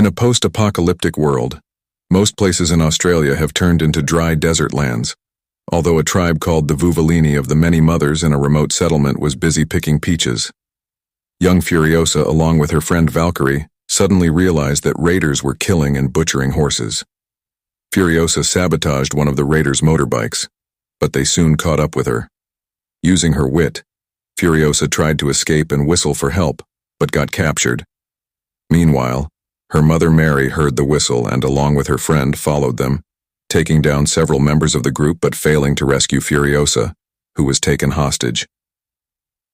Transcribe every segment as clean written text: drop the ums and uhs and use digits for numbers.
a post-apocalyptic world, most places in Australia have turned into dry desert lands, although a tribe called the Vuvalini of the Many Mothers in a remote settlement was busy picking peaches. Young Furiosa, along with her friend Valkyrie, suddenly realized that raiders were killing and butchering horses. Furiosa sabotaged one of the raiders' motorbikes, but they soon caught up with her. Using her wit, Furiosa tried to escape and whistle for help, but got captured. Meanwhile, her mother Mary heard the whistle and, along with her friend, followed them, taking down several members of the group but failing to rescue Furiosa, who was taken hostage.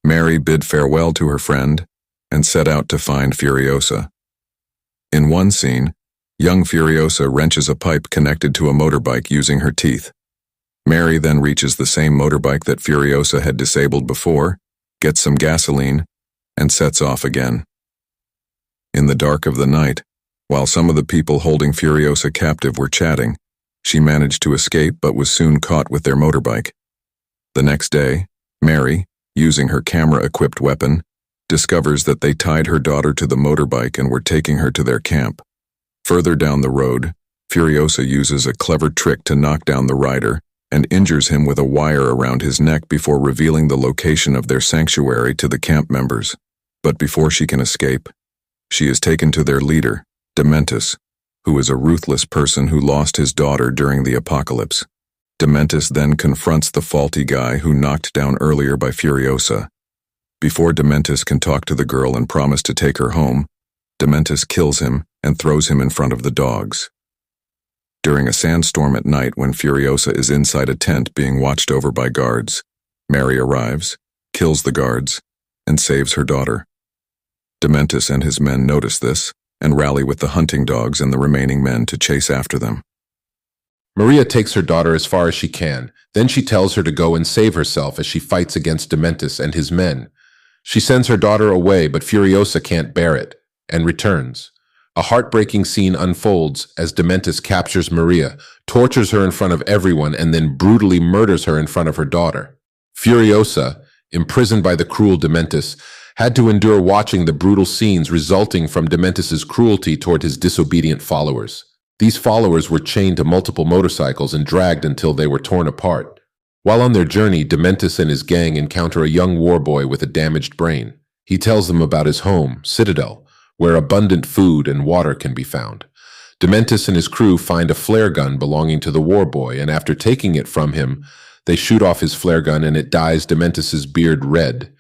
Mary bid farewell to her friend and set out to find Furiosa. In one scene, young Furiosa wrenches a pipe connected to a motorbike using her teeth. Mary then reaches the same motorbike that Furiosa had disabled before, gets some gasoline, and sets off again. In the dark of the night, while some of the people holding Furiosa captive were chatting, she managed to escape but was soon caught with their motorbike. The next day, Mary, using her camera-equipped weapon, discovers that they tied her daughter to the motorbike and were taking her to their camp. Further down the road, Furiosa uses a clever trick to knock down the rider and injures him with a wire around his neck before revealing the location of their sanctuary to the camp members. But before she can escape, she is taken to their leader, Dementus, who is a ruthless person who lost his daughter during the apocalypse. Dementus then confronts the faulty guy who knocked down earlier by Furiosa. Before Dementus can talk to the girl and promise to take her home, Dementus kills him and throws him in front of the dogs. During a sandstorm at night when Furiosa is inside a tent being watched over by guards, Mary arrives, kills the guards, and saves her daughter. Dementus and his men notice this and rally with the hunting dogs and the remaining men to chase after them. Maria takes her daughter as far as she can. Then she tells her to go and save herself as she fights against Dementus and his men. She sends her daughter away, but Furiosa can't bear it and returns. A heartbreaking scene unfolds as Dementus captures Maria, tortures her in front of everyone, and then brutally murders her in front of her daughter. Furiosa, imprisoned by the cruel Dementus, had to endure watching the brutal scenes resulting from Dementus's cruelty toward his disobedient followers. These followers were chained to multiple motorcycles and dragged until they were torn apart. While on their journey, Dementus and his gang encounter a young war boy with a damaged brain. He tells them about his home, Citadel, where abundant food and water can be found. Dementus and his crew find a flare gun belonging to the war boy, and after taking it from him, they shoot off his flare gun and it dyes Dementus's beard red,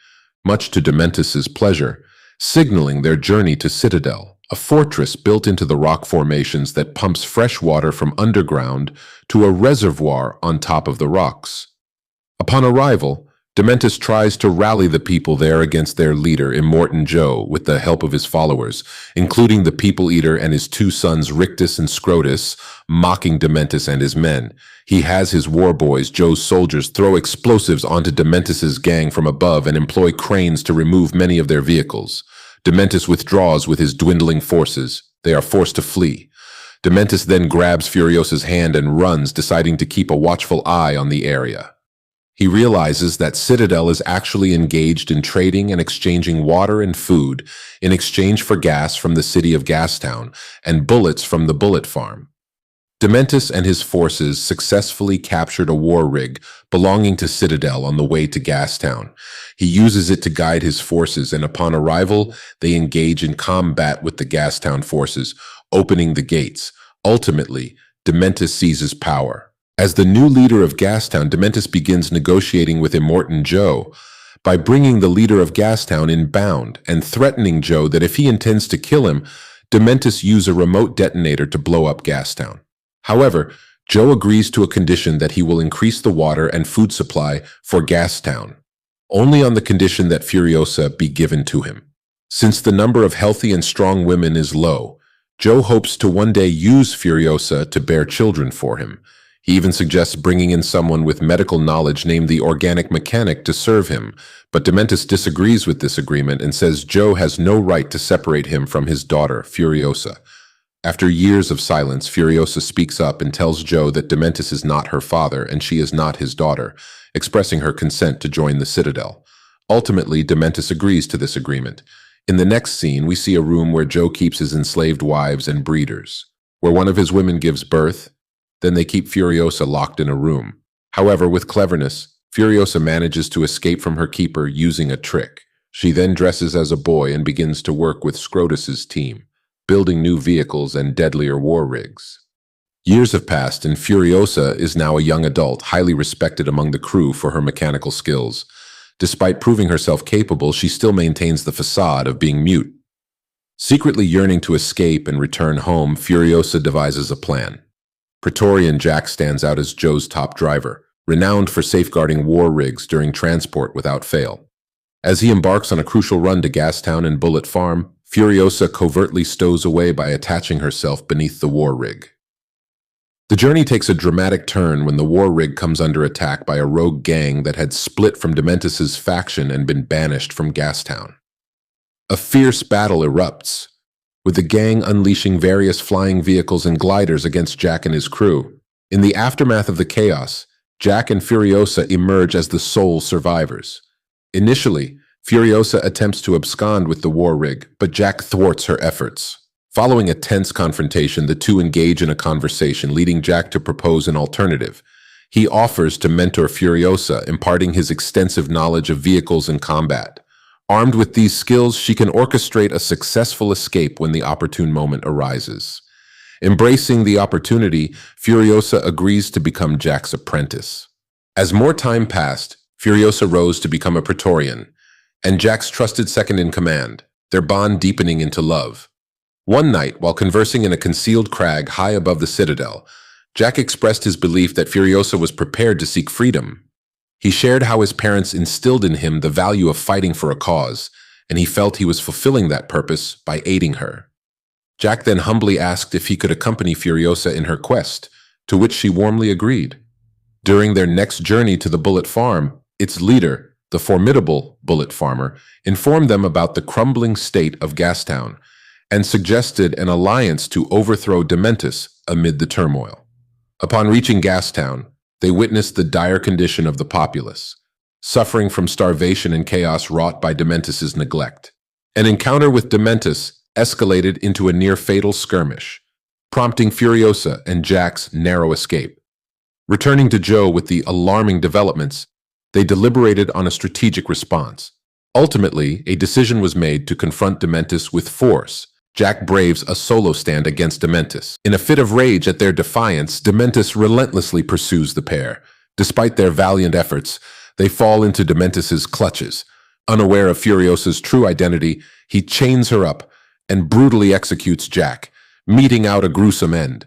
much to Dementus's pleasure, signaling their journey to Citadel, a fortress built into the rock formations that pumps fresh water from underground to a reservoir on top of the rocks. Upon arrival, Dementus tries to rally the people there against their leader, Immortan Joe, with the help of his followers, including the People Eater and his two sons Rictus and Scrotus, mocking Dementus and his men. He has his war boys, Joe's soldiers, throw explosives onto Dementus's gang from above and employ cranes to remove many of their vehicles. Dementus withdraws with his dwindling forces. They are forced to flee. Dementus then grabs Furiosa's hand and runs, deciding to keep a watchful eye on the area. He realizes that Citadel is actually engaged in trading and exchanging water and food in exchange for gas from the city of Gastown and bullets from the bullet farm. Dementus and his forces successfully captured a war rig belonging to Citadel on the way to Gastown. He uses it to guide his forces, and upon arrival, they engage in combat with the Gastown forces, opening the gates. Ultimately, Dementus seizes power. As the new leader of Gastown, Dementus begins negotiating with Immortan Joe by bringing the leader of Gastown in bound and threatening Joe that if he intends to kill him, Dementus use a remote detonator to blow up Gastown. However, Joe agrees to a condition that he will increase the water and food supply for Gastown, only on the condition that Furiosa be given to him. Since the number of healthy and strong women is low, Joe hopes to one day use Furiosa to bear children for him. He even suggests bringing in someone with medical knowledge named the Organic Mechanic to serve him, but Dementus disagrees with this agreement and says Joe has no right to separate him from his daughter, Furiosa. After years of silence, Furiosa speaks up and tells Joe that Dementus is not her father and she is not his daughter, expressing her consent to join the Citadel. Ultimately, Dementus agrees to this agreement. In the next scene, we see a room where Joe keeps his enslaved wives and breeders. Where one of his women gives birth, then they keep Furiosa locked in a room. However, with cleverness, Furiosa manages to escape from her keeper using a trick. She then dresses as a boy and begins to work with Scrotus's team, building new vehicles and deadlier war rigs. Years have passed, and Furiosa is now a young adult, highly respected among the crew for her mechanical skills. Despite proving herself capable, she still maintains the facade of being mute. Secretly yearning to escape and return home, Furiosa devises a plan. Praetorian Jack stands out as Joe's top driver, renowned for safeguarding war rigs during transport without fail. As he embarks on a crucial run to Gastown and Bullet Farm, Furiosa covertly stows away by attaching herself beneath the war rig. The journey takes a dramatic turn when the war rig comes under attack by a rogue gang that had split from Dementus's faction and been banished from Gastown. A fierce battle erupts, with the gang unleashing various flying vehicles and gliders against Jack and his crew. In the aftermath of the chaos, Jack and Furiosa emerge as the sole survivors. Initially, Furiosa attempts to abscond with the war rig, but Jack thwarts her efforts. Following a tense confrontation, the two engage in a conversation, leading Jack to propose an alternative. He offers to mentor Furiosa, imparting his extensive knowledge of vehicles and combat. Armed with these skills, she can orchestrate a successful escape when the opportune moment arises. Embracing the opportunity, Furiosa agrees to become Jack's apprentice. As more time passed, Furiosa rose to become a Praetorian, and Jack's trusted second in command, their bond deepening into love. One night, while conversing in a concealed crag high above the citadel, Jack expressed his belief that Furiosa was prepared to seek freedom. He shared how his parents instilled in him the value of fighting for a cause, and he felt he was fulfilling that purpose by aiding her. Jack then humbly asked if he could accompany Furiosa in her quest, to which she warmly agreed. During their next journey to the Bullet Farm, its leader, the formidable Bullet Farmer, informed them about the crumbling state of Gastown, and suggested an alliance to overthrow Dementus amid the turmoil. Upon reaching Gastown, they witnessed the dire condition of the populace, suffering from starvation and chaos wrought by Dementus's neglect. An encounter with Dementus escalated into a near-fatal skirmish, prompting Furiosa and Jack's narrow escape. Returning to Joe with the alarming developments, they deliberated on a strategic response. Ultimately, a decision was made to confront Dementus with force. Jack braves a solo stand against Dementus. In a fit of rage at their defiance, Dementus relentlessly pursues the pair. Despite their valiant efforts, they fall into Dementus's clutches. Unaware of Furiosa's true identity, he chains her up and brutally executes Jack, meting out a gruesome end.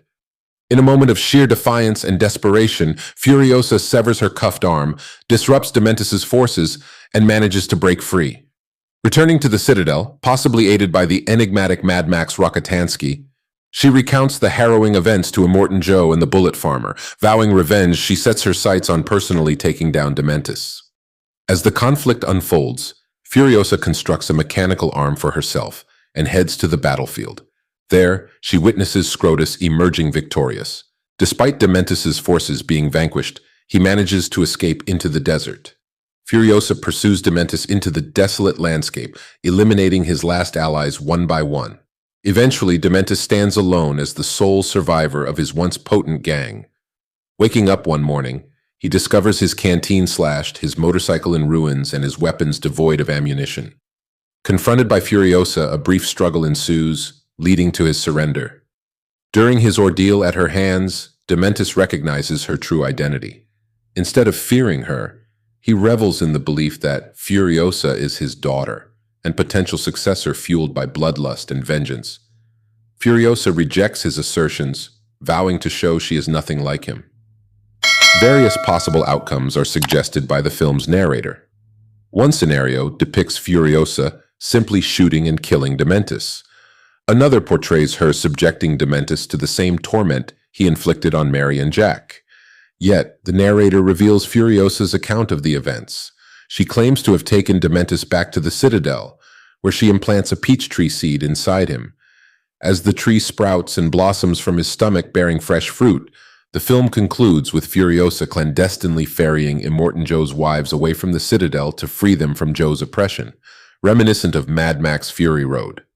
In a moment of sheer defiance and desperation, Furiosa severs her cuffed arm, disrupts Dementus's forces, and manages to break free. Returning to the Citadel, possibly aided by the enigmatic Mad Max Rokotansky, she recounts the harrowing events to Immortan Joe and the Bullet Farmer. Vowing revenge, she sets her sights on personally taking down Dementus. As the conflict unfolds, Furiosa constructs a mechanical arm for herself and heads to the battlefield. There, she witnesses Scrotus emerging victorious. Despite Dementus's forces being vanquished, he manages to escape into the desert. Furiosa pursues Dementus into the desolate landscape, eliminating his last allies one by one. Eventually, Dementus stands alone as the sole survivor of his once potent gang. Waking up one morning, he discovers his canteen slashed, his motorcycle in ruins, and his weapons devoid of ammunition. Confronted by Furiosa, a brief struggle ensues, leading to his surrender. During his ordeal at her hands, Dementus recognizes her true identity. Instead of fearing her, he revels in the belief that Furiosa is his daughter and potential successor fueled by bloodlust and vengeance. Furiosa rejects his assertions, vowing to show she is nothing like him. Various possible outcomes are suggested by the film's narrator. One scenario depicts Furiosa simply shooting and killing Dementus. Another portrays her subjecting Dementus to the same torment he inflicted on Mary and Jack. Yet, the narrator reveals Furiosa's account of the events. She claims to have taken Dementus back to the Citadel, where she implants a peach tree seed inside him. As the tree sprouts and blossoms from his stomach bearing fresh fruit, the film concludes with Furiosa clandestinely ferrying Immortan Joe's wives away from the Citadel to free them from Joe's oppression. reminiscent of Mad Max Fury Road.